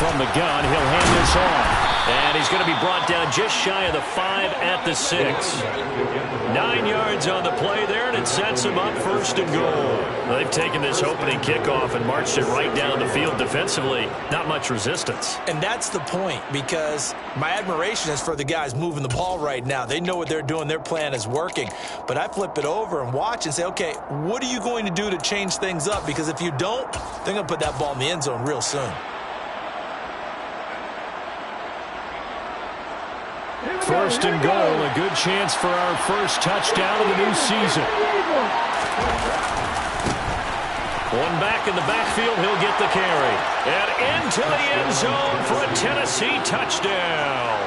from the gun. He'll hand this off. And he's going to be brought down just shy of the 5 at the 6. 9 yards on the play there, and it sets him up first and goal. They've taken this opening kickoff and marched it right down the field defensively. Not much resistance. And that's the point, because my admiration is for the guys moving the ball right now. They know what they're doing. Their plan is working. But I flip it over and watch and say, okay, what are you going to do to change things up? Because if you don't, they're going to put that ball in the end zone real soon. First and goal, a good chance for our first touchdown of the new season. One back in the backfield, he'll get the carry. And into the end zone for a Tennessee touchdown.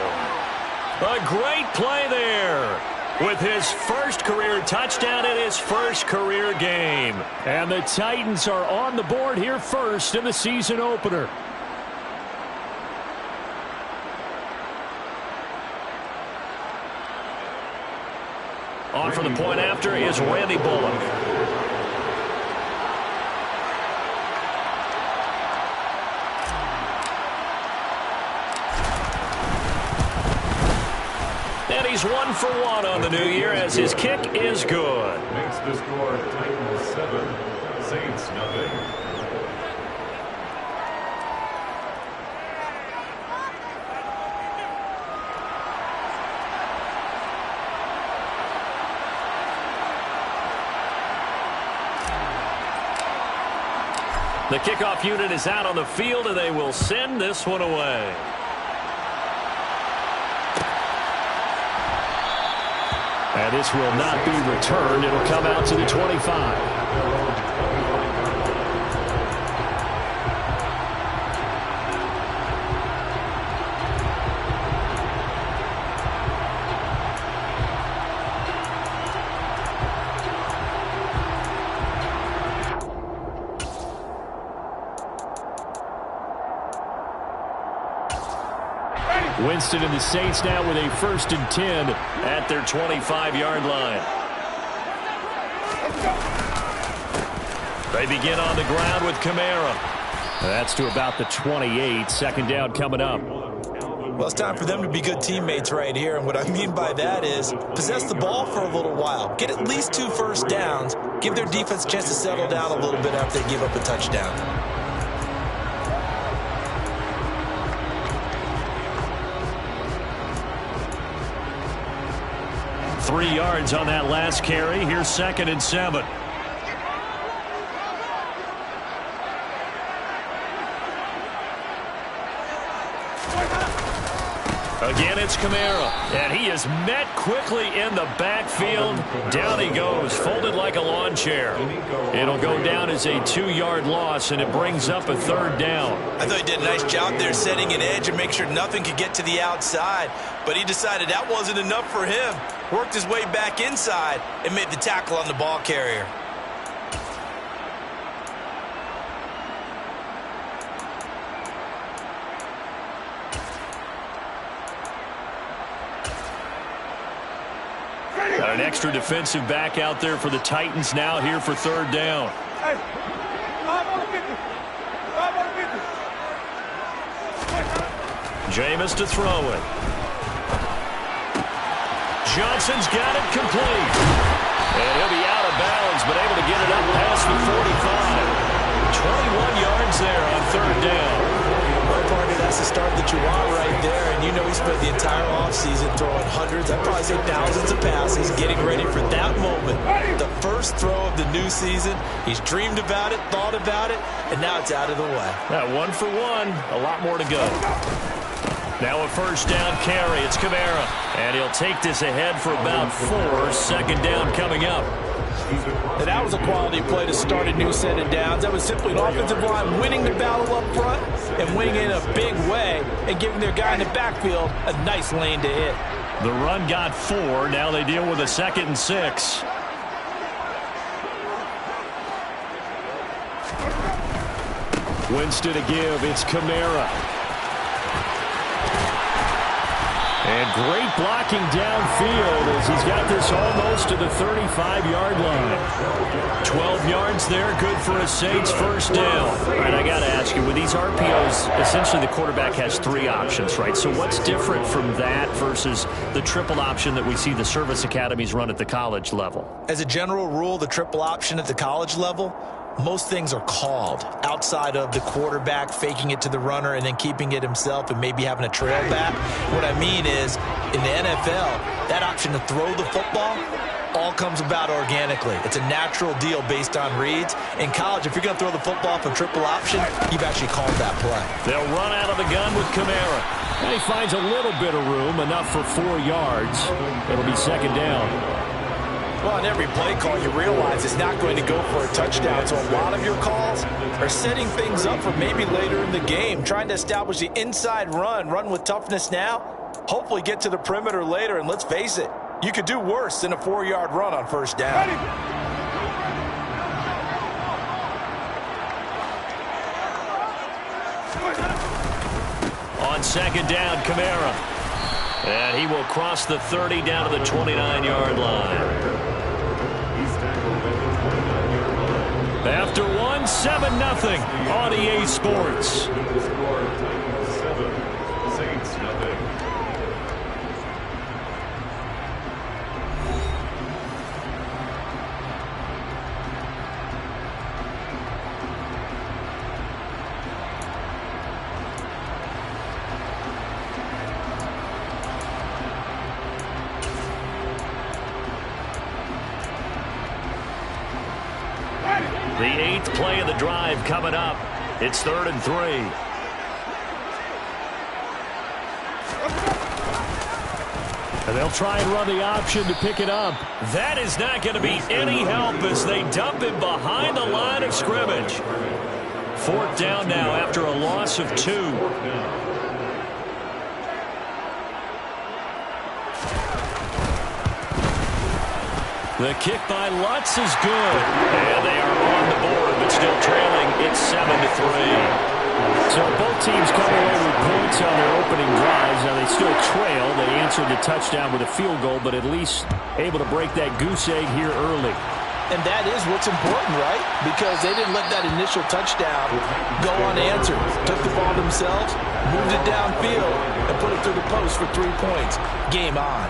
A great play there with his first career touchdown in his first career game. And the Titans are on the board here first in the season opener. On for the point after is Randy Bullock. And he's 1 for 1 on the new year as his kick is good. Makes the score Titans 7, Saints nothing. The kickoff unit is out on the field, and they will send this one away. And this will not be returned. It'll come out to the 25. Winston and the Saints now with a 1st and 10 at their 25-yard line. They begin on the ground with Kamara. That's to about the 28. 2nd down coming up. Well, it's time for them to be good teammates right here. And what I mean by that is possess the ball for a little while. Get at least 2 first downs. Give their defense a chance to settle down a little bit after they give up a touchdown. 3 yards on that last carry. Here's 2nd and 7. Again, it's Kamara, and he is met quickly in the backfield. Down he goes, folded like a lawn chair. It'll go down as a 2-yard loss, and it brings up a 3rd down. I thought he did a nice job there setting an edge and make sure nothing could get to the outside, but he decided that wasn't enough for him. Worked his way back inside and made the tackle on the ball carrier. Got an extra defensive back out there for the Titans now here for 3rd down. Jameis to throw it. Johnson's got it complete. And he'll be out of bounds, but able to get it up past the 45. 21 yards there on 3rd down. Well, partner, that's the start that you want right there. And you know he spent the entire offseason throwing hundreds, I'd probably say thousands of passes, getting ready for that moment. The first throw of the new season. He's dreamed about it, thought about it, and now it's out of the way. That 1 for 1, a lot more to go. Now a 1st down carry. It's Kamara. And he'll take this ahead for about 4. 2nd down coming up. And that was a quality play to start a new set of downs. That was simply an offensive line winning the battle up front and winning in a big way and giving their guy in the backfield a nice lane to hit. The run got 4. Now they deal with a 2nd and 6. Winston to give. It's Kamara. And great blocking downfield as he's got this almost to the 35-yard line. 12 yards there, good for a Saints first down. All right, I got to ask you, with these RPOs, essentially the quarterback has 3 options, right? So what's different from that versus the triple option that we see the service academies run at the college level? As a general rule, the triple option at the college level, most things are called outside of the quarterback faking it to the runner and then keeping it himself and maybe having a trail back. What I mean is, in the NFL, that option to throw the football all comes about organically. It's a natural deal based on reads. In college, if you're going to throw the football from triple option, you've actually called that play. They'll run out of the gun with Kamara. And he finds a little bit of room, enough for 4 yards. It'll be second down. Well, on every play call, you realize it's not going to go for a touchdown. So a lot of your calls are setting things up for maybe later in the game, trying to establish the inside run with toughness now, hopefully get to the perimeter later. And let's face it, you could do worse than a 4-yard run on first down. On second down, Kamara. And he will cross the 30 down to the 29-yard line. After one, 7-0 on EA Sports. Saints nothing. The 8th play of the drive coming up. It's 3rd and 3. And they'll try and run the option to pick it up. That is not going to be any help as they dump him behind the line of scrimmage. 4th down now after a loss of 2. The kick by Lutz is good. And they are on the board, but still trailing. It's 7-3. So both teams come away with points on their opening drives. Now they still trail. They answered the touchdown with a field goal, but at least able to break that goose egg here early. And that is what's important, right? Because they didn't let that initial touchdown go unanswered. Took the ball themselves, moved it downfield, and put it through the post for 3 points. Game on.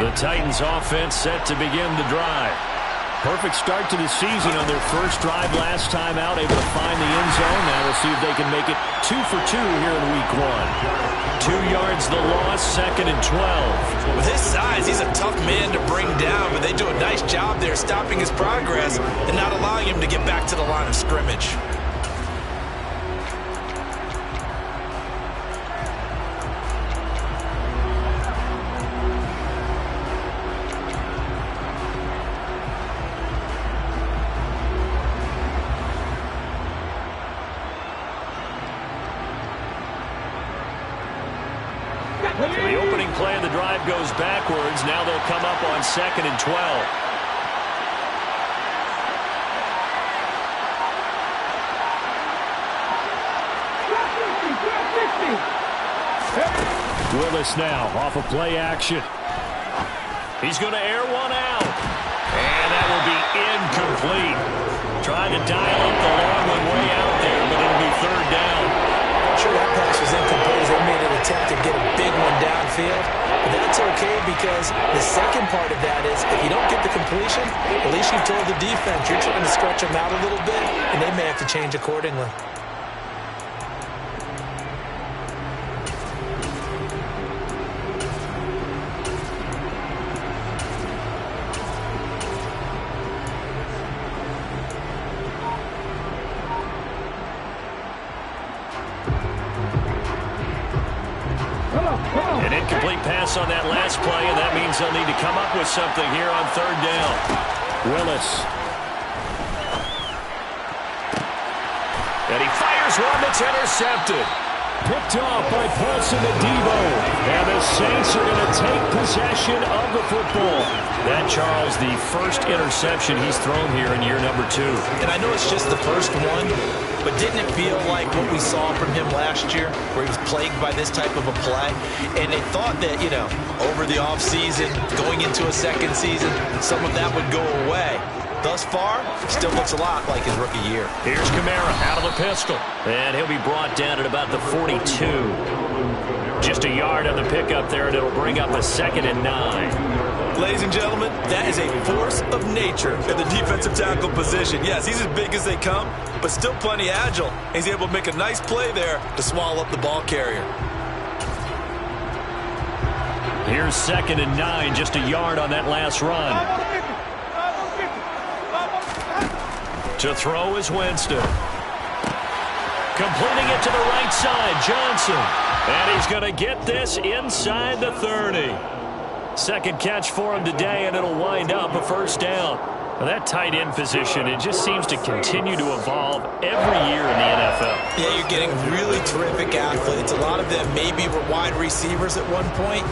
The Titans offense set to begin the drive. Perfect start to the season on their first drive last time out, able to find the end zone. Now we'll see if they can make it 2 for 2 here in week 1. 2 yards the loss, 2nd and 12. With his size, he's a tough man to bring down, but they do a nice job there stopping his progress and not allowing him to get back to the line of scrimmage. The opening play of the drive goes backwards. Now they'll come up on 2nd and 12. Willis now off of play action. He's going to air one out. And that will be incomplete. Trying to dial up the long one way out there, but it'll be 3rd down. Sure, that pass was incomplete. They made an attempt to get a big one downfield. But that's okay because the second part of that is if you don't get the completion, at least you've told the defense you're trying to stretch them out a little bit, and they may have to change accordingly. Incomplete pass on that last play, and that means they'll need to come up with something here on third down. Willis. And he fires one that's intercepted. Picked off by Paulson Adebo. And the Saints are going to take possession of the football. That, Charles, the first interception he's thrown here in year number 2. And I know it's just the first one, but didn't it feel like what we saw from him last year, where he was plagued by this type of a play? And they thought that, over the offseason, going into a second season, some of that would go away. Thus far, still looks a lot like his rookie year. Here's Kamara out of the pistol. And he'll be brought down at about the 42. Just a yard on the pickup there, and it'll bring up a 2nd and 9. Ladies and gentlemen, that is a force of nature in the defensive tackle position. Yes, he's as big as they come, but still plenty agile. He's able to make a nice play there to swallow up the ball carrier. Here's 2nd and 9, just a yard on that last run. To throw is Winston. Completing it to the right side, Johnson. And he's going to get this inside the 30. Second catch for him today, and it'll wind up a first down. Now that tight end position, it just seems to continue to evolve every year in the NFL. Yeah, you're getting really terrific athletes. A lot of them maybe were wide receivers at one point.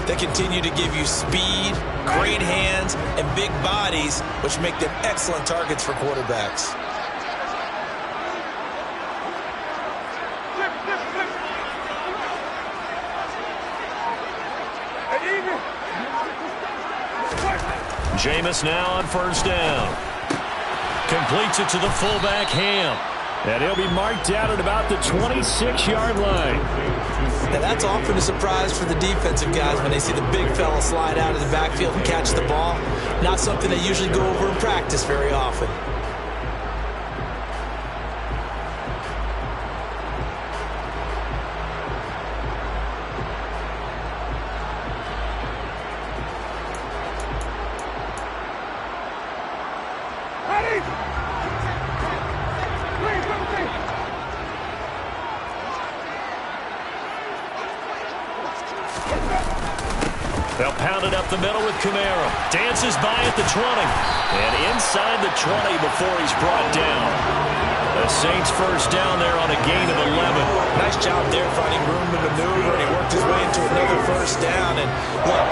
They continue to give you speed, great hands, and big bodies, which make them excellent targets for quarterbacks. Jameis now on first down. Completes it to the fullback, Ham. And he'll be marked out at about the 26-yard line. Now that's often a surprise for the defensive guys when they see the big fella slide out of the backfield and catch the ball. Not something they usually go over in practice very often. They'll pound it up the middle with Kamara. Dances by at the 20. And inside the 20 before he's brought down. The Saints first down there on a gain of 11. Nice job there finding room to maneuver, and he worked his way into another first down. And look,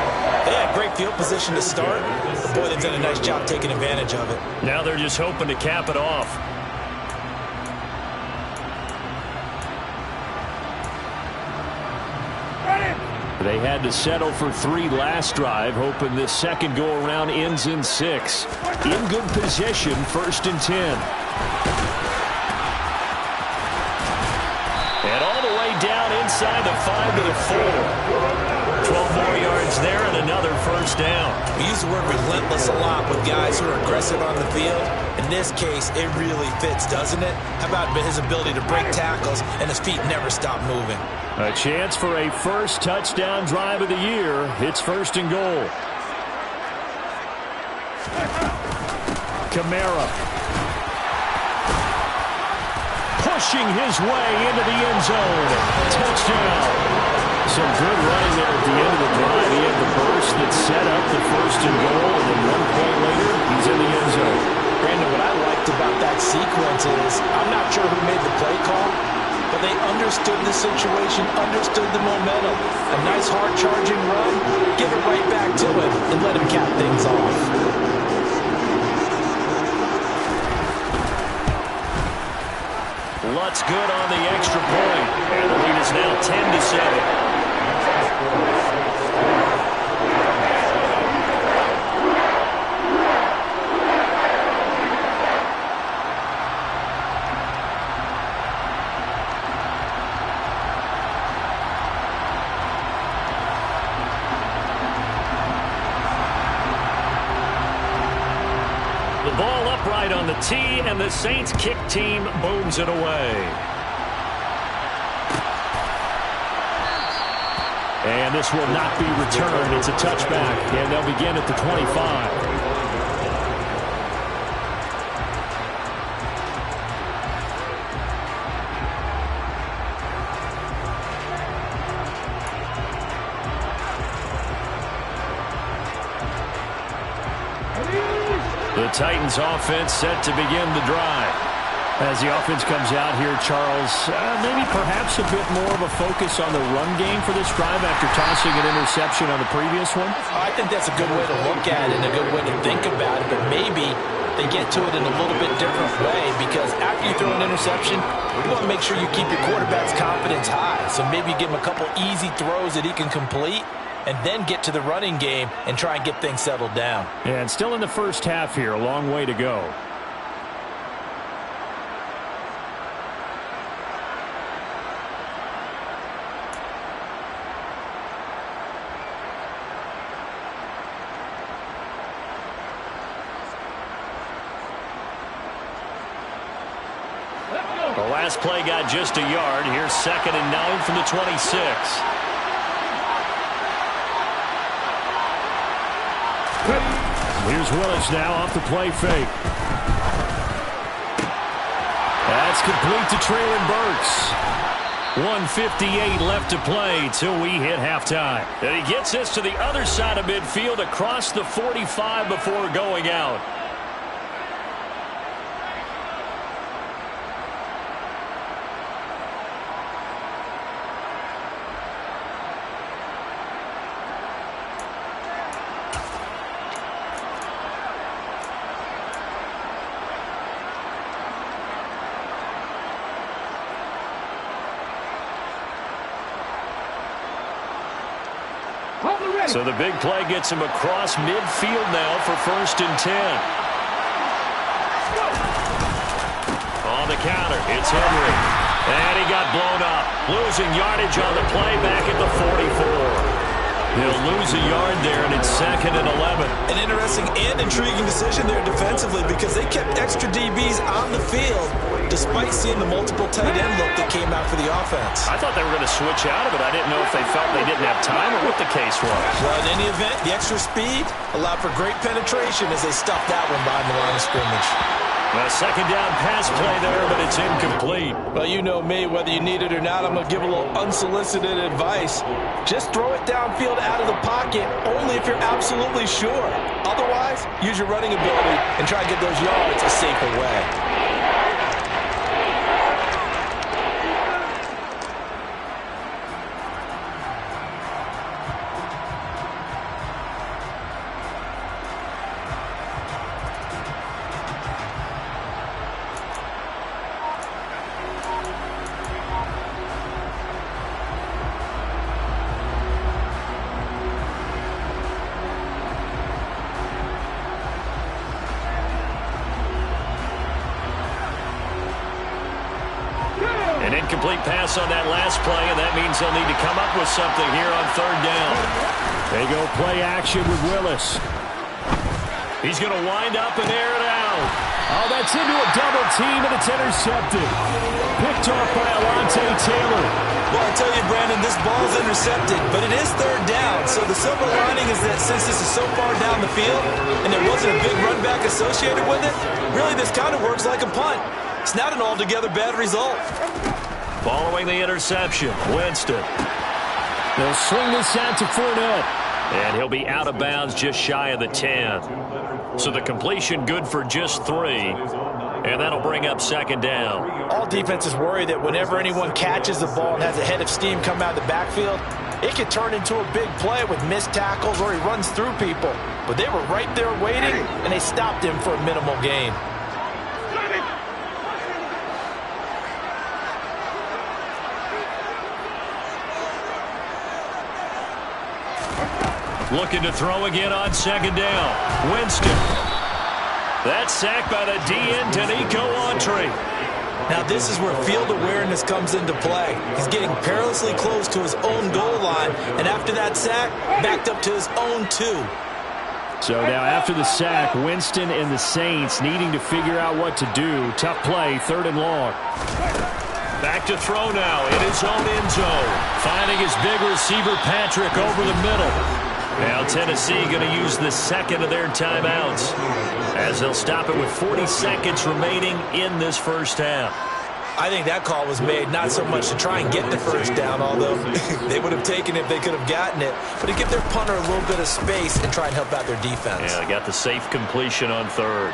they had great field position to start. But boy, they've done a nice job taking advantage of it. Now they're just hoping to cap it off. They had to settle for 3 last drive, hoping this second go-around ends in 6. In good position, 1st and 10. And all the way down inside the 5 to the 4. 12 more yards there and another first down. We use the word relentless a lot with guys who are aggressive on the field. In this case, it really fits, doesn't it? How about his ability to break tackles and his feet never stop moving? A chance for a first touchdown drive of the year. It's 1st and goal. Kamara. Pushing his way into the end zone. Touchdown. Some good running there at the end of the drive. He had the burst that set up the 1st and goal, and then 1 point later, he's in the end zone. Brandon, what I liked about that sequence is, I'm not sure who made the play call, but they understood the situation, understood the momentum. A nice hard-charging run, give it right back to him, and let him cap things off. Lutz good on the extra point, and the lead is now 10-7. The ball upright on the tee, and the Saints kick team booms it away. And this will not be returned. It's a touchback, and they'll begin at the 25. Titans offense set to begin the drive. As the offense comes out here, Charles, maybe perhaps a bit more of a focus on the run game for this drive after tossing an interception on the previous one? I think that's a good way to look at it and a good way to think about it, but maybe they get to it in a little bit different way, because after you throw an interception, you want to make sure you keep your quarterback's confidence high. So maybe you give him a couple easy throws that he can complete and then get to the running game and try and get things settled down. And still in the first half here, a long way to go. The last play got just a yard. Here's 2nd and 9 from the 26. Here's Willis now off the play fake. That's complete to Traylon Burks. 1:58 left to play till we hit halftime. And he gets this to the other side of midfield across the 45 before going out. So the big play gets him across midfield now for 1st and 10. On the counter, it's Henry. And he got blown up. Losing yardage on the play back at the 44. He'll lose a yard there, and it's 2nd and 11. An interesting and intriguing decision there defensively, because they kept extra DBs on the field despite seeing the multiple tight end look that came out for the offense. I thought they were going to switch out of it. I didn't know if they felt they didn't have time or what the case was. Well, in any event, the extra speed allowed for great penetration as they stuffed that one behind the line of scrimmage. A 2nd down pass play there, but it's incomplete. Well, you know me, whether you need it or not, I'm going to give a little unsolicited advice. Just throw it downfield out of the pocket, only if you're absolutely sure. Otherwise, use your running ability and try to get those yards a safer way. An incomplete pass on that last play, and that means they'll need to come up with something here on 3rd down. They go play action with Willis. He's going to wind up and air it out. Oh, that's into a double team, and it's intercepted. Picked off by Alontae Taylor. Well, I tell you, Brandon, this ball is intercepted, but it is 3rd down. So the silver lining is that since this is so far down the field and there wasn't a big run back associated with it, really this kind of works like a punt. It's not an altogether bad result. Following the interception, Winston. They'll swing this out to Fournette. And he'll be out of bounds just shy of the 10. So the completion good for just 3. And that'll bring up 2nd down. All defenses worry that whenever anyone catches the ball and has a head of steam come out of the backfield, it can turn into a big play with missed tackles or he runs through people. But they were right there waiting, and they stopped him for a minimal gain. Looking to throw again on 2nd down. Winston. That's sacked by the DN, Danico Autry. Now this is where field awareness comes into play. He's getting perilously close to his own goal line, and after that sack, backed up to his own 2. So now after the sack, Winston and the Saints needing to figure out what to do. Tough play, 3rd and long. Back to throw now in his own end zone. Finding his big receiver, Patrick, over the middle. Now Tennessee going to use the 2nd of their timeouts as they'll stop it with 40 seconds remaining in this first half. I think that call was made not so much to try and get the first down, although they would have taken it if they could have gotten it, but to give their punter a little bit of space and try and help out their defense. Yeah, they got the safe completion on 3rd.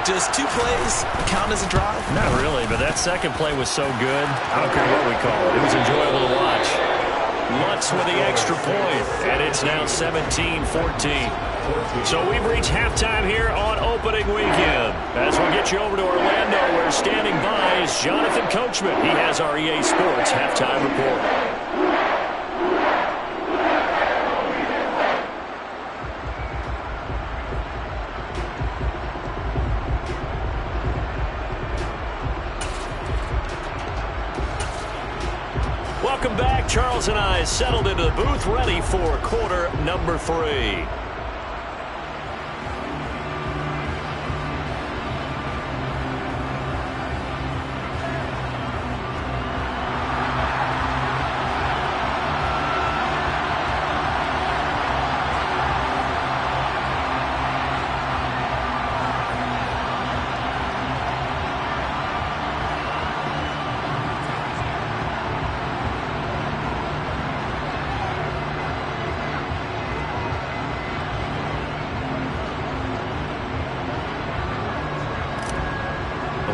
Does 2 plays count as a drive? Not really, but that second play was so good. I don't care what we call it. It was enjoyable to watch. Lutz with the extra point, and it's now 17-14. So we've reached halftime here on opening weekend. As we'll get you over to Orlando, where standing by is Jonathan Coachman. He has our EA Sports halftime report. Welcome back. Charles and I settled into the booth, ready for quarter number 3.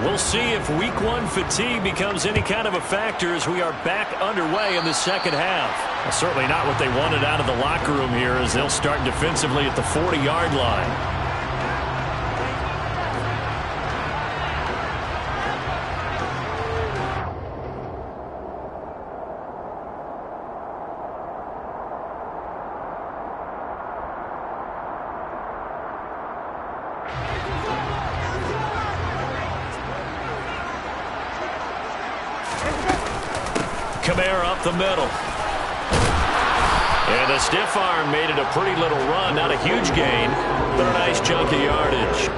We'll see if week 1 fatigue becomes any kind of a factor as we are back underway in the second half. Well, certainly not what they wanted out of the locker room here, as they'll start defensively at the 40-yard line. Kamara up the middle. And the stiff arm made it a pretty little run. Not a huge gain, but a nice chunk of yardage.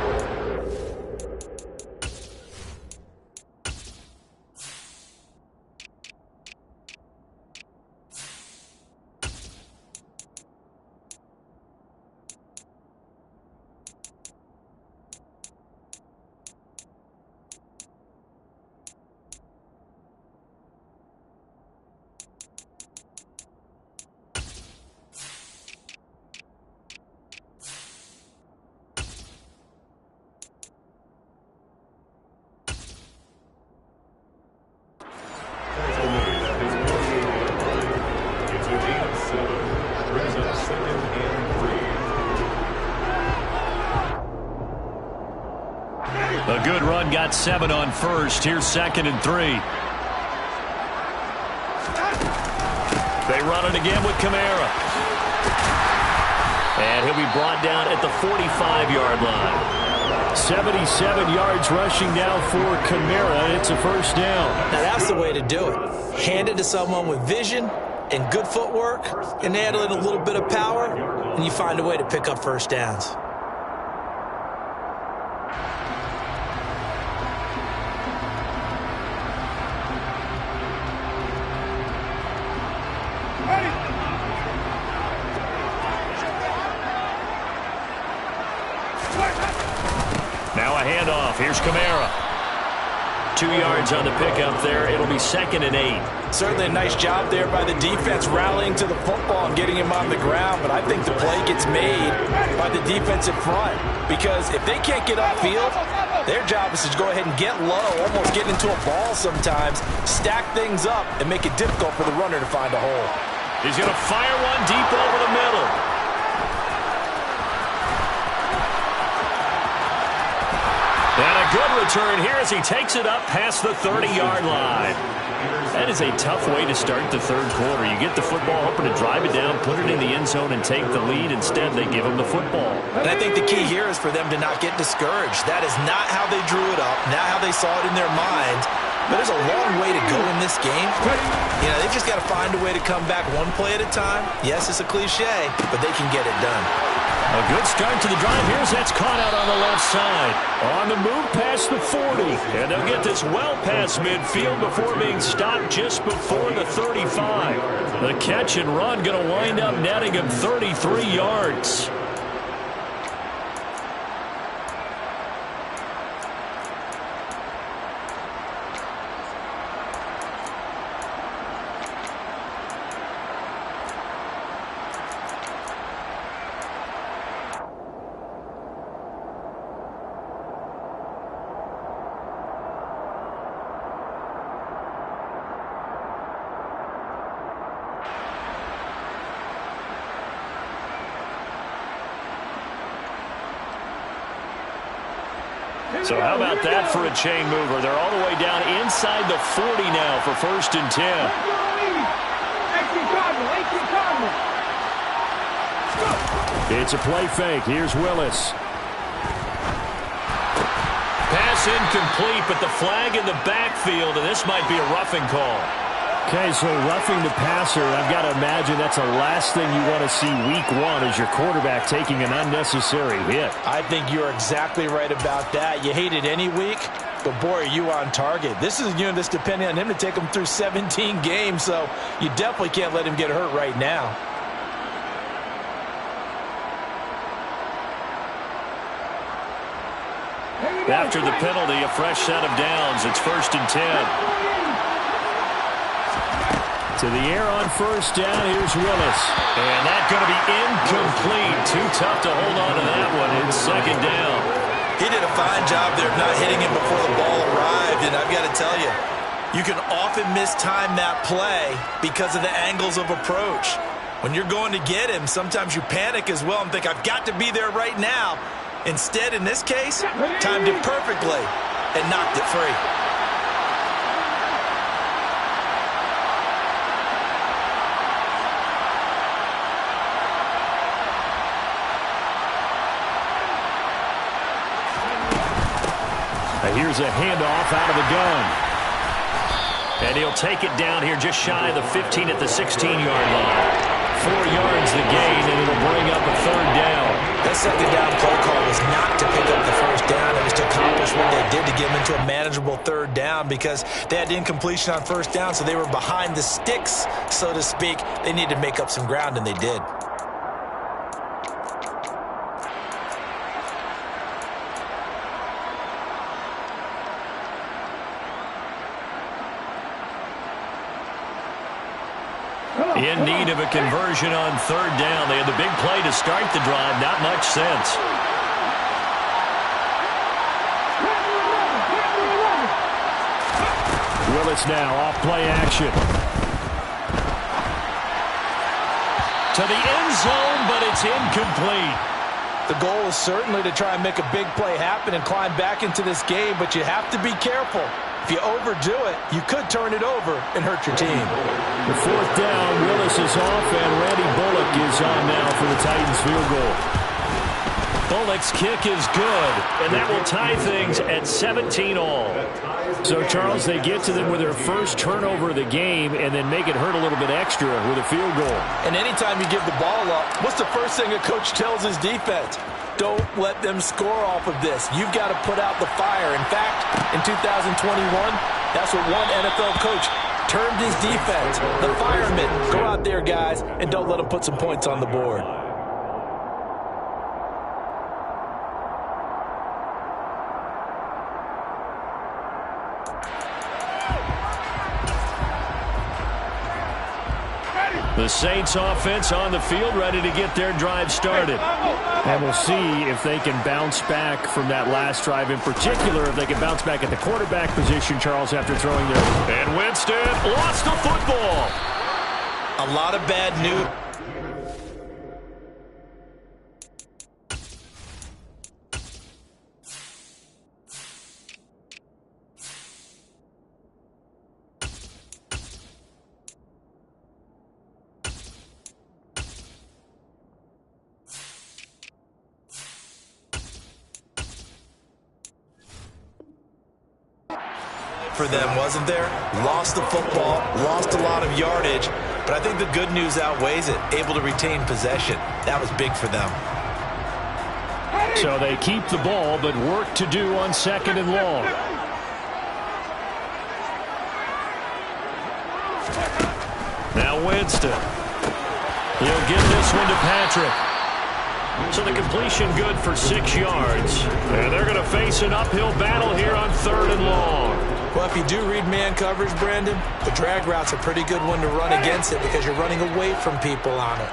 A good run, got 7 on first. Here's 2nd and 3. They run it again with Kamara. And he'll be brought down at the 45-yard line. 77 yards rushing now for Kamara, and it's a first down. Now that's the way to do it. Hand it to someone with vision and good footwork, and add in a little bit of power, and you find a way to pick up first downs. Now a handoff. Here's Kamara. 2 yards on the pickup there. It'll be 2nd and 8. Certainly a nice job there by the defense rallying to the football and getting him on the ground, but I think the play gets made by the defensive front, because if they can't get upfield, their job is to go ahead and get low, almost get into a ball sometimes, stack things up, and make it difficult for the runner to find a hole. He's going to fire one deep over the middle. And a good return here as he takes it up past the 30-yard line. That is a tough way to start the third quarter. You get the football, hoping to drive it down, put it in the end zone, and take the lead. Instead, they give him the football. And I think the key here is for them to not get discouraged. That is not how they drew it up, not how they saw it in their mind. But there's a long way to go in this game. You know, they've just got to find a way to come back one play at a time. Yes, it's a cliche, but they can get it done. A good start to the drive. Here's that's caught out on the left side. On the move past the 40. And they'll get this well past midfield before being stopped just before the 35. The catch and run going to wind up netting him 33 yards. So how about that for a chain mover? They're all the way down inside the 40 now for 1st and 10. It's a play fake. Here's Willis. Pass incomplete, but the flag in the backfield, and this might be a roughing call. Okay, so roughing the passer, I've got to imagine that's the last thing you want to see week one is your quarterback taking an unnecessary hit. I think you're exactly right about that. You hate it any week, but boy, are you on target. This is a unit that's depending on him to take him through 17 games, so you definitely can't let him get hurt right now. After the penalty, a fresh set of downs. It's 1st and 10. To the air on 1st down. Here's Willis. And that's going to be incomplete. Too tough to hold on to that one. It's 2nd down. He did a fine job there of not hitting him before the ball arrived, and I've got to tell you, you can often mistime that play because of the angles of approach. When you're going to get him, sometimes you panic as well and think, I've got to be there right now. Instead, in this case, timed it perfectly and knocked it free. Here's a handoff out of the gun. And he'll take it down here just shy of the 15 at the 16-yard line. 4 yards the gain, and it'll bring up a 3rd down. That 2nd down play call was not to pick up the 1st down. It was to accomplish what they did to get them into a manageable 3rd down because they had incompletion on 1st down, so they were behind the sticks, so to speak. They needed to make up some ground, and they did. In need of a conversion on 3rd down. They had the big play to start the drive. Not much sense. Willis now off play action. To the end zone, but it's incomplete. The goal is certainly to try and make a big play happen and climb back into this game, but you have to be careful. If you overdo it, you could turn it over and hurt your team. The 4th down, Willis is off, and Randy Bullock is on now for the Titans field goal. Bullock's kick is good, and that will tie things at 17 all. So, Charles, they get to them with their first turnover of the game and then make it hurt a little bit extra with a field goal. And anytime you give the ball up, what's the first thing a coach tells his defense? Don't let them score off of this. You've got to put out the fire. In fact, in 2021, that's what one NFL coach termed his defense. The firemen. Go out there, guys, and don't let them put some points on the board. The Saints offense on the field, ready to get their drive started. And we'll see if they can bounce back from that last drive, in particular, if they can bounce back at the quarterback position, Charles, after throwing their... And Winston lost the football. A lot of bad news. For them, wasn't there? Lost the football, lost a lot of yardage, but I think the good news outweighs it. Able to retain possession. That was big for them. So they keep the ball, but work to do on 2nd and long. Now Winston. He'll give this one to Patrick. So the completion good for 6 yards. And they're going to face an uphill battle here on 3rd and long. Well, if you do read man coverage, Brandon, the drag route's a pretty good one to run against it because you're running away from people on it.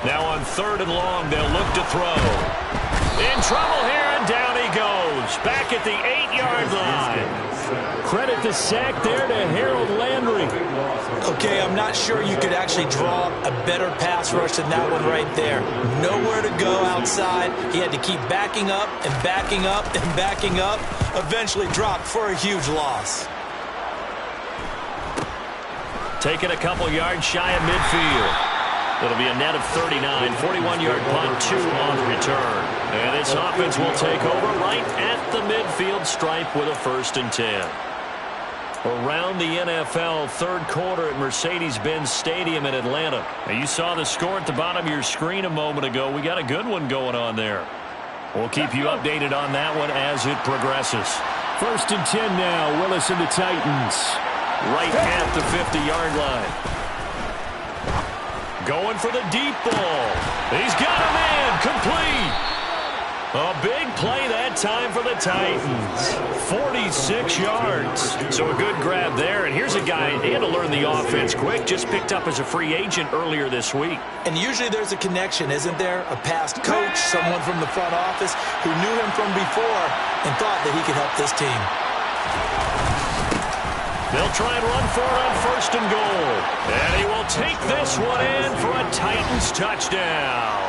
Now on 3rd and long, they'll look to throw. In trouble here, and down he goes. Back at the 8-yard line. credit the sack there to Harold Landry. Okay, I'm not sure you could actually draw a better pass rush than that one right there. Nowhere to go outside. He had to keep backing up and backing up and backing up. Eventually dropped for a huge loss. Taking a couple yards shy of midfield. It'll be a net of 39, 41-yard punt, 2 on return. And this offense will take over right at the midfield stripe with a 1st and 10. Around the NFL, third quarter at Mercedes-Benz Stadium in Atlanta. Now, you saw the score at the bottom of your screen a moment ago. We got a good one going on there. We'll keep you updated on that one as it progresses. 1st and 10 now, Willis and the Titans. Right at the 50-yard line. Going for the deep ball. He's got him in. Complete. A big play that time for the Titans. 46 yards. So a good grab there. And here's a guy, he had to learn the offense quick. Just picked up as a free agent earlier this week. And usually there's a connection, isn't there? A past coach, someone from the front office who knew him from before and thought that he could help this team. They'll try and run for it on 1st and goal. And he will take this one in for a Titans touchdown.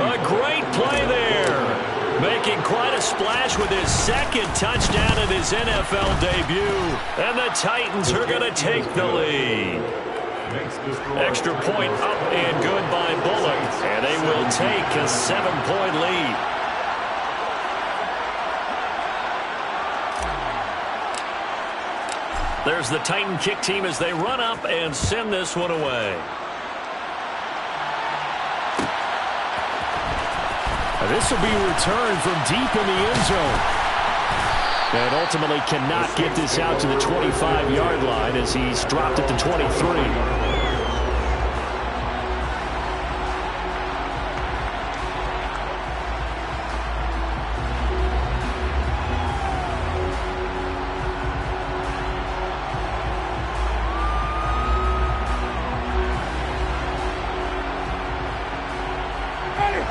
A great play there. Making quite a splash with his 2nd touchdown of his NFL debut. And the Titans are going to take the lead. Extra point up and good by Bullock. And they will take a 7-point lead. There's the Titan kick team as they run up and send this one away. This will be returned from deep in the end zone. And ultimately cannot get this out to the 25-yard line as he's dropped at the 23.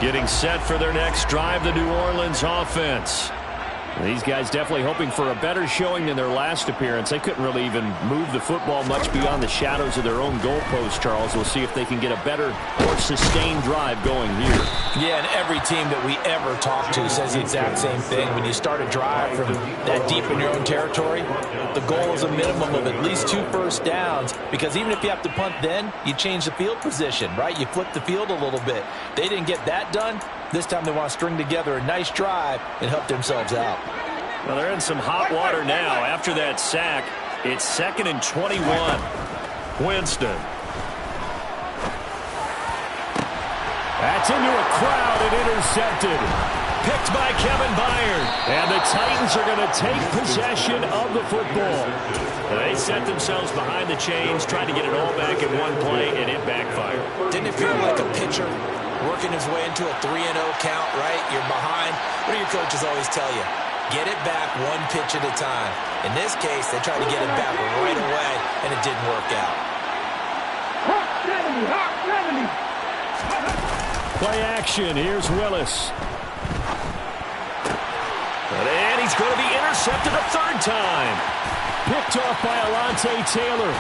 Getting set for their next drive, the New Orleans offense. These guys definitely hoping for a better showing than their last appearance. They couldn't really even move the football much beyond the shadows of their own goalpost, Charles. We'll see if they can get a better, more sustained drive going here. Yeah, and every team that we ever talk to says the exact same thing. When you start a drive from that deep in your own territory, the goal is a minimum of at least 2 first downs, because even if you have to punt then, you change the field position, right? You flip the field a little bit. They didn't get that done. This time they want to string together a nice drive and help themselves out. Well, they're in some hot water now. After that sack, it's 2nd and 21. Winston. That's into a crowd and intercepted. Picked by Kevin Byard. And the Titans are going to take possession of the football. They set themselves behind the chains, trying to get it all back in one play, and it backfired. Didn't it feel like a pitcher working his way into a 3-0 count, right? You're behind. What do your coaches always tell you? Get it back 1 pitch at a time. In this case, they tried to get it back right away, and it didn't work out. Play action. Here's Willis. And he's going to be intercepted a 3rd time. Picked off by Alontae Taylor.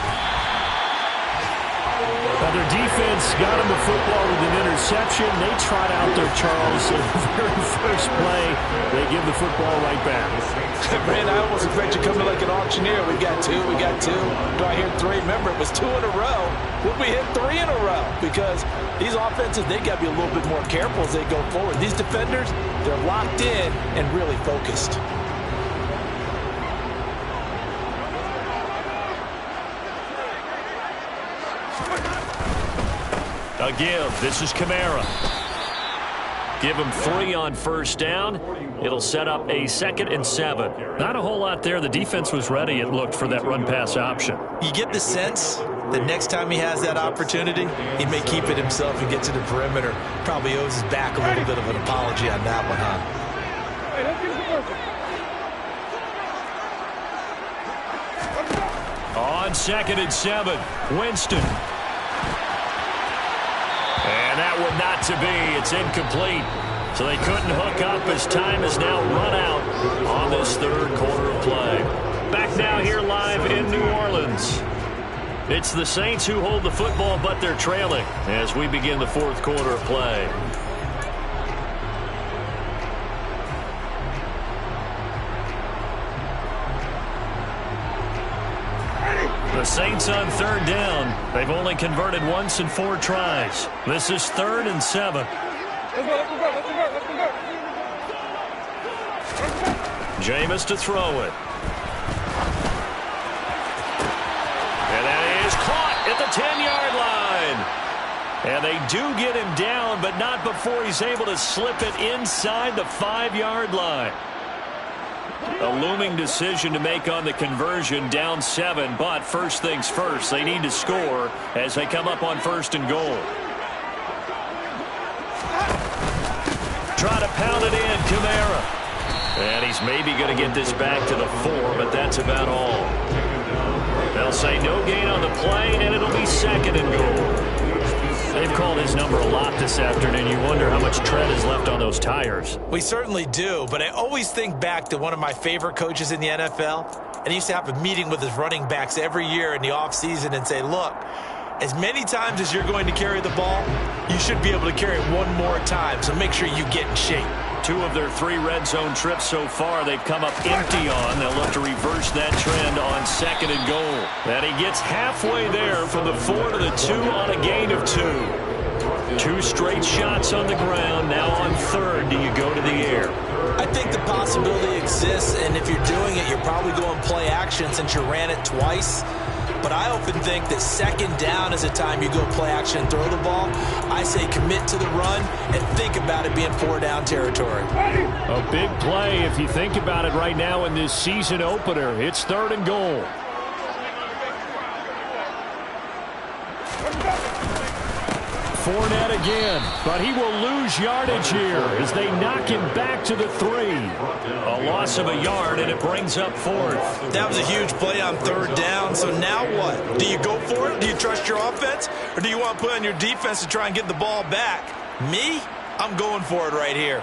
Now their defense got him the football with an interception. They trot out there, Charles. In the very first play, they give the football right back. Man, I almost expect you coming like an auctioneer. We got 2, we got 2. Do I hear 3? Remember, it was 2 in a row. Would we hit 3 in a row? Because these offenses, they got to be a little bit more careful as they go forward. These defenders, they're locked in and really focused. A give. This is Kamara. Give him 3 on 1st down. It'll set up a 2nd and 7. Not a whole lot there. The defense was ready, it looked, for that run-pass option. You get the sense that next time he has that opportunity, he may keep it himself and get to the perimeter. Probably owes his back a little bit of an apology on that one, huh? On 2nd and 7, Winston. And that one not to be. It's incomplete. So they couldn't hook up as time is now run out on this 3rd quarter of play. Back now here live in New Orleans. It's the Saints who hold the football, but they're trailing as we begin the fourth quarter of play. The Saints on third down. They've only converted once in 4 tries. This is 3rd and 7. Jameis to throw it. And that is caught at the 10-yard line. And they do get him down, but not before he's able to slip it inside the 5-yard line. A looming decision to make on the conversion, down 7, but first things first, they need to score as they come up on 1st and goal. Try to pound it in, Kamara. And he's maybe going to get this back to the 4, but that's about all. They'll say no gain on the play, and it'll be 2nd and goal. They've called his number a lot this afternoon. You wonder how much tread is left on those tires. We certainly do, but I always think back to one of my favorite coaches in the NFL, and he used to have a meeting with his running backs every year in the offseason and say, look, as many times as you're going to carry the ball, you should be able to carry it one more time, so make sure you get in shape. 2 of their 3 red zone trips so far, they've come up empty on. They'll look to reverse that trend on 2nd and goal. And he gets halfway there from the 4 to the 2 on a gain of 2. 2 straight shots on the ground. Now on 3rd, do you go to the air? I think the possibility exists, and if you're doing it, you're probably going play action since you ran it twice. But I often think that 2nd down is a time you go play action and throw the ball. I say commit to the run and think about it being 4-down territory. A big play if you think about it right now in this season opener. It's 3rd and goal. Fournette again, but he will lose yardage here as they knock him back to the 3. A loss of a yard, and it brings up 4th. That was a huge play on 3rd down, so now what? Do you go for it? Do you trust your offense? Or do you want to put on your defense to try and get the ball back? Me? I'm going for it right here.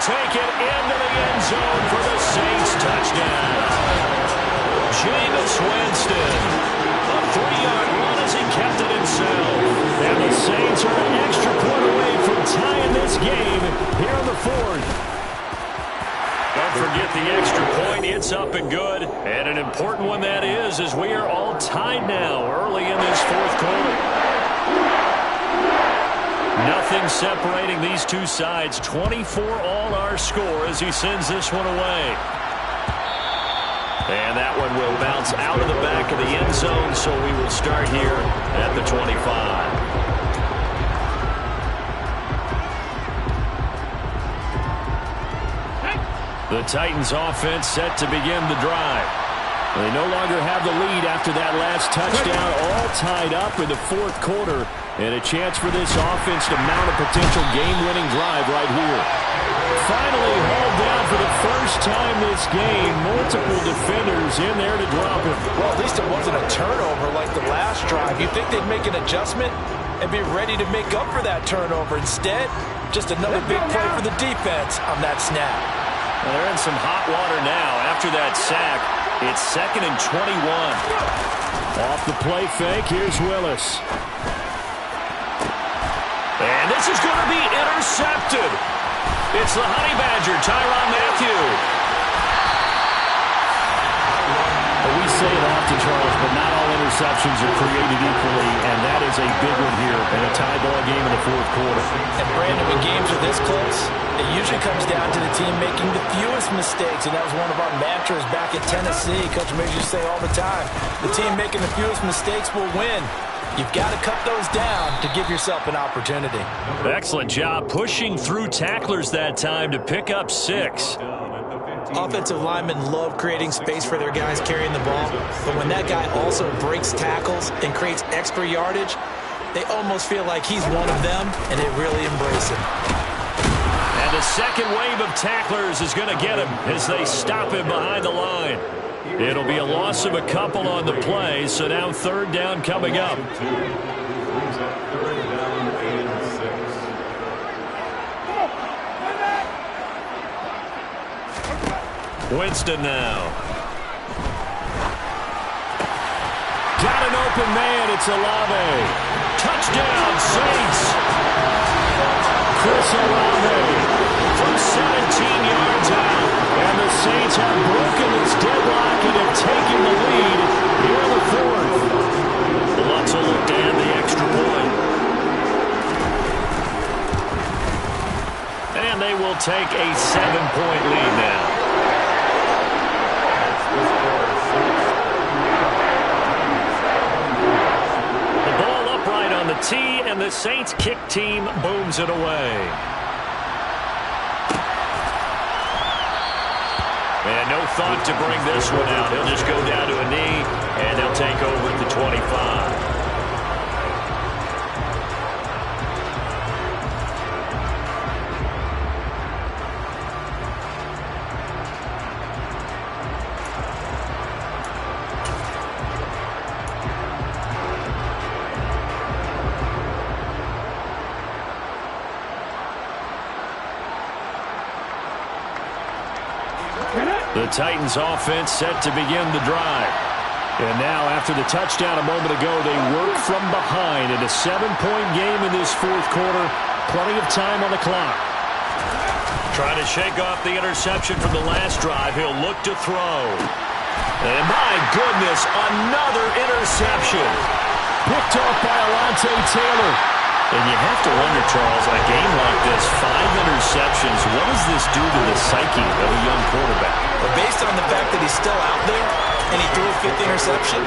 Take it into the end zone for the Saints touchdown. Jameis Winston. A 3-yard run as he kept it himself. And the Saints are an extra point away from tying this game here in the 4th. Don't forget the extra point. It's up and good. And an important one that is, as we are all tied now early in this 4th quarter. Nothing separating these two sides. 24 all our score as he sends this one away. And that one will bounce out of the back of the end zone, so we will start here at the 25. The Titans offense set to begin the drive. They no longer have the lead after that last touchdown, all tied up in the 4th quarter. And a chance for this offense to mount a potential game-winning drive right here. Finally hauled down for the first time this game. Multiple defenders in there to drop him. Well, at least it wasn't a turnover like the last drive. You'd think they'd make an adjustment and be ready to make up for that turnover. Instead, just another big play for the defense on that snap. Well, they're in some hot water now. After that sack, it's 2nd and 21. Off the play fake, here's Willis. And this is going to be intercepted. It's the Honey Badger, Tyrann Mathieu. We say it often, Charles, but not all interceptions are created equally, and that is a big one here in a tie ball game in the 4th quarter. And Brandon, when games are this close, it usually comes down to the team making the fewest mistakes, and that was one of our mantras back at Tennessee. Coach Major used to say all the time, the team making the fewest mistakes will win. You've got to cut those down to give yourself an opportunity. Excellent job pushing through tacklers that time to pick up 6. Offensive linemen love creating space for their guys carrying the ball, but when that guy also breaks tackles and creates extra yardage, they almost feel like he's one of them, and they really embrace him. And the second wave of tacklers is going to get him as they stop him behind the line. It'll be a loss of a couple on the play, so now third down coming up. Winston now. Got an open man. It's Olave. Touchdown, Saints. Chris Olave from 17 yards out. And the Saints have broken this deadlock and have taken the lead here in the fourth. Lutz will look to add the extra point. And they will take a 7-point lead now. The ball upright on the tee, and the Saints kick team booms it away. And no thought to bring this one out. He'll just go down to a knee, and they'll take over at the 25. The Titans offense set to begin the drive. And now after the touchdown a moment ago, they work from behind in a 7-point game in this fourth quarter. Plenty of time on the clock. Trying to shake off the interception from the last drive. He'll look to throw. And my goodness, another interception. Picked off by Alontae Taylor. And you have to wonder, Charles, in a game like this, 5 interceptions, what does this do to the psyche of a young quarterback? But based on the fact that he's still out there and he threw a 5th interception,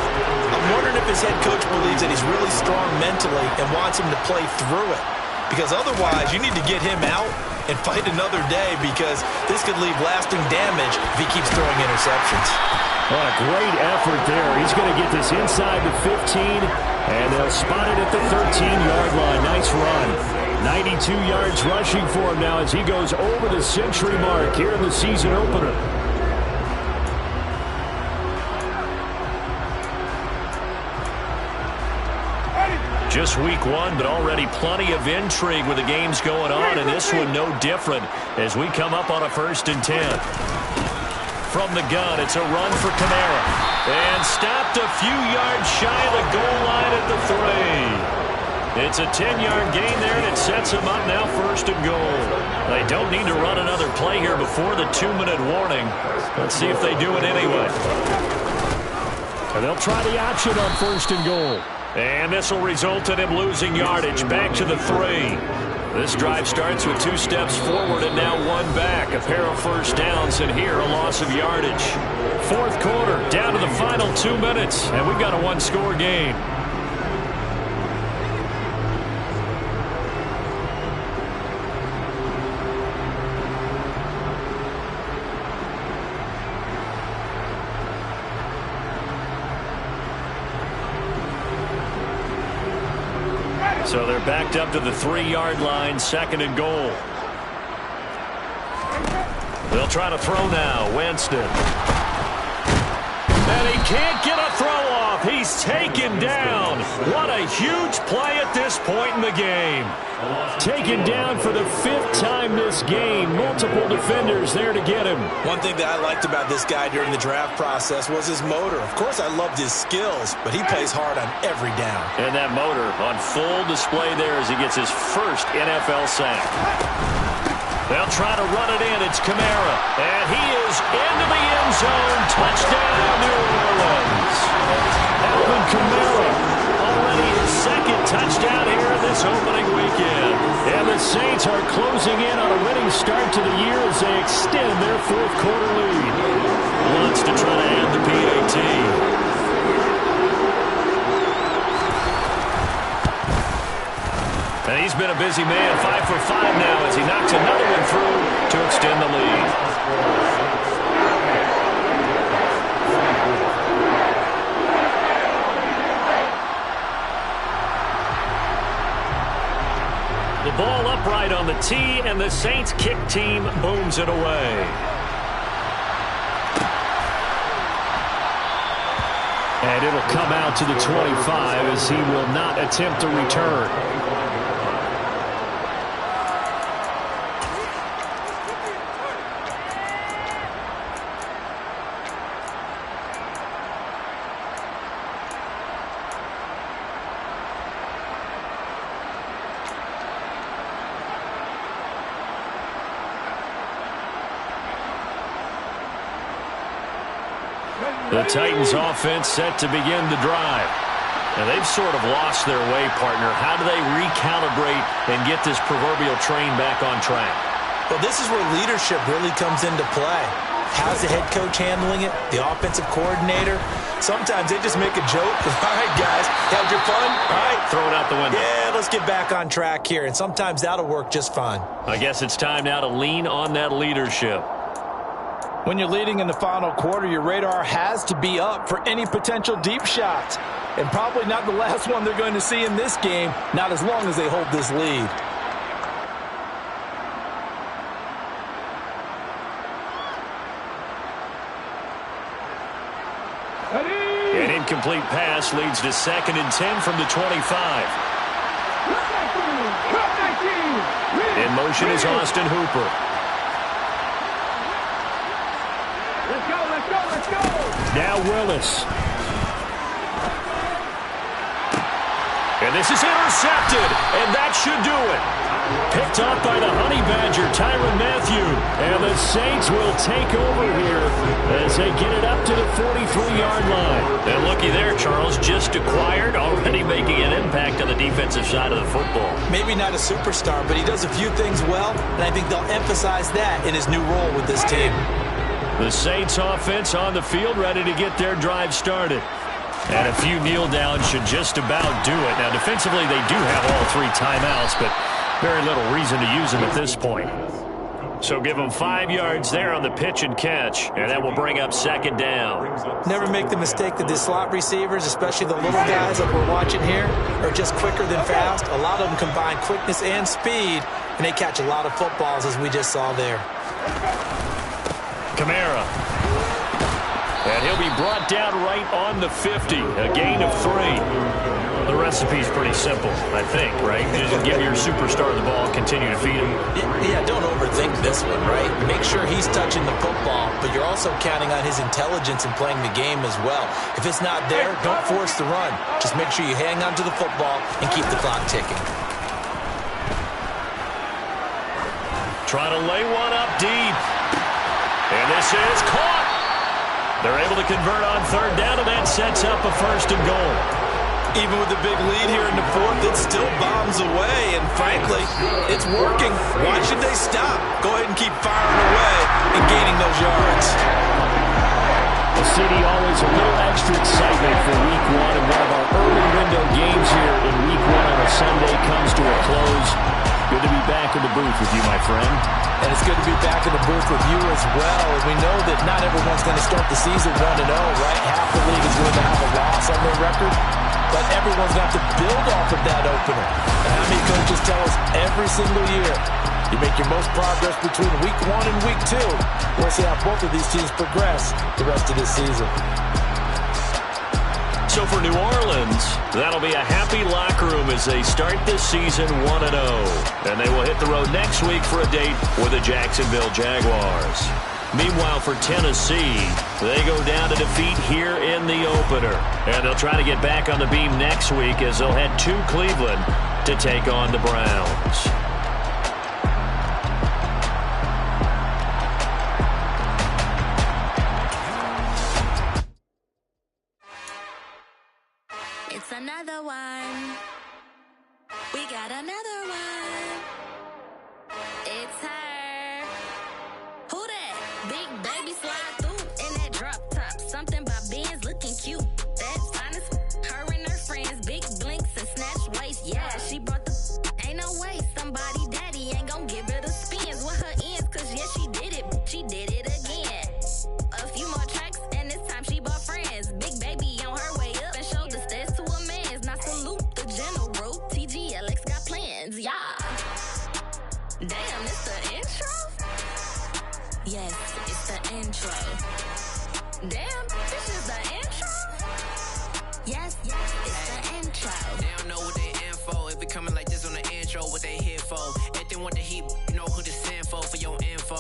I'm wondering if his head coach believes that he's really strong mentally and wants him to play through it. Because otherwise, you need to get him out and fight another day, because this could leave lasting damage if he keeps throwing interceptions. What a great effort there. He's going to get this inside the 15, and they'll spot it at the 13-yard line. Nice run. 92 yards rushing for him now as he goes over the century mark here in the season opener. Just week one, but already plenty of intrigue with the games going on, and this one no different as we come up on a 1st and 10. From the gun, it's a run for Kamara. And stopped a few yards shy of the goal line at the 3. It's a 10-yard gain there, and it sets him up now 1st and goal. They don't need to run another play here before the 2-minute warning. Let's see if they do it anyway. And they'll try the option on 1st and goal. And this will result in him losing yardage. Back to the 3. This drive starts with 2 steps forward and now 1 back. A pair of first downs, and here a loss of yardage. Fourth quarter, down to the final 2 minutes, and we've got a 1-score game. So they're backed up to the 3-yard line, 2nd and goal. They'll try to throw now. Winston. And he can't get a throw off. He's taken down. What a huge play at this point in the game. Taken down for the 5th time this game. Multiple defenders there to get him. One thing that I liked about this guy during the draft process was his motor. Of course, I loved his skills, but he plays hard on every down. And that motor on full display there as he gets his first NFL sack. They'll try to run it in. It's Kamara. And he is into the end zone. Touchdown, New Orleans. Alvin Kamara, already his 2nd touchdown here in this opening weekend. And the Saints are closing in on a winning start to the year as they extend their 4th quarter lead. Wants to try to add the PAT. And he's been a busy man, 5 for 5 now as he knocks another one through to extend the lead. The ball upright on the tee, and the Saints kick team booms it away. And it'll come out to the 25 as he will not attempt a return. The Titans offense set to begin the drive. And they've sort of lost their way, partner. How do they recalibrate and get this proverbial train back on track? Well, this is where leadership really comes into play. How's the head coach handling it? The offensive coordinator? Sometimes they just make a joke. All right, guys, had your fun? All right. Throw it out the window. Yeah, let's get back on track here. And sometimes that'll work just fine. I guess it's time now to lean on that leadership. When you're leading in the final quarter, your radar has to be up for any potential deep shots. And probably not the last one they're going to see in this game, not as long as they hold this lead. An incomplete pass leads to 2nd and 10 from the 25. In motion is Austin Hooper. Now Willis. And this is intercepted, and that should do it. Picked off by the Honey Badger, Tyrann Mathieu. And the Saints will take over here as they get it up to the 43-yard line. And looky there, Charles, just acquired, already making an impact on the defensive side of the football. Maybe not a superstar, but he does a few things well, and I think they'll emphasize that in his new role with this team. The Saints offense on the field, ready to get their drive started. And a few kneel downs should just about do it. Now, defensively, they do have all 3 timeouts, but very little reason to use them at this point. So give them 5 yards there on the pitch and catch, and that will bring up 2nd down. Never make the mistake that the slot receivers, especially the little guys like we're watching here, are just quicker than fast. A lot of them combine quickness and speed, and they catch a lot of footballs, as we just saw there. Kamara. And he'll be brought down right on the 50. A gain of 3. The recipe's pretty simple, I think, right? Just give your superstar the ball, continue to feed him. Yeah, don't overthink this one, right? Make sure he's touching the football, but you're also counting on his intelligence in playing the game as well. If it's not there, don't force the run. Just make sure you hang on to the football and keep the clock ticking. Trying to lay one up deep. And this is caught. They're able to convert on 3rd down, and that sets up a 1st and goal. Even with the big lead here in the 4th, it still bombs away, and frankly, it's working. Why should they stop? Go ahead and keep firing away and gaining those yards. The city always a little extra excitement for Week 1, and one of our early window games here in Week 1 on a Sunday comes to a close. Good to be back in the booth with you, my friend. And it's good to be back in the booth with you as well. And we know that not everyone's going to start the season 1-0, right? Half the league is going to have a loss on their record. But everyone's got to build off of that opener. And how many coaches tell us every single year, you make your most progress between Week 1 and Week 2. We'll see how both of these teams progress the rest of this season. So for New Orleans, that'll be a happy locker room as they start this season 1-0. And they will hit the road next week for a date with the Jacksonville Jaguars. Meanwhile, for Tennessee, they go down to defeat here in the opener. And they'll try to get back on the beam next week as they'll head to Cleveland to take on the Browns. It's another one. We got another one. It's her. Who that? Big baby slide through in that drop top. Something about Benz looking cute. That's honest. Her and her friends, big blinks and snatch waist. Yeah, she brought the. Ain't no way somebody daddy ain't gonna give her the spins with her ends. Cause yeah, she did it. She did it again. A few more tracks and this time she bought friends. Big baby on her way up and showed the stairs to a man's. Now salute the general. TGLX got plans, yeah. Damn, it's the intro? Yes, it's the intro. Damn, this is the intro? Yes, it's the intro. They don't know what they info. If it coming like this on the intro, what they here for? If they want the heat, you know who to send for your info.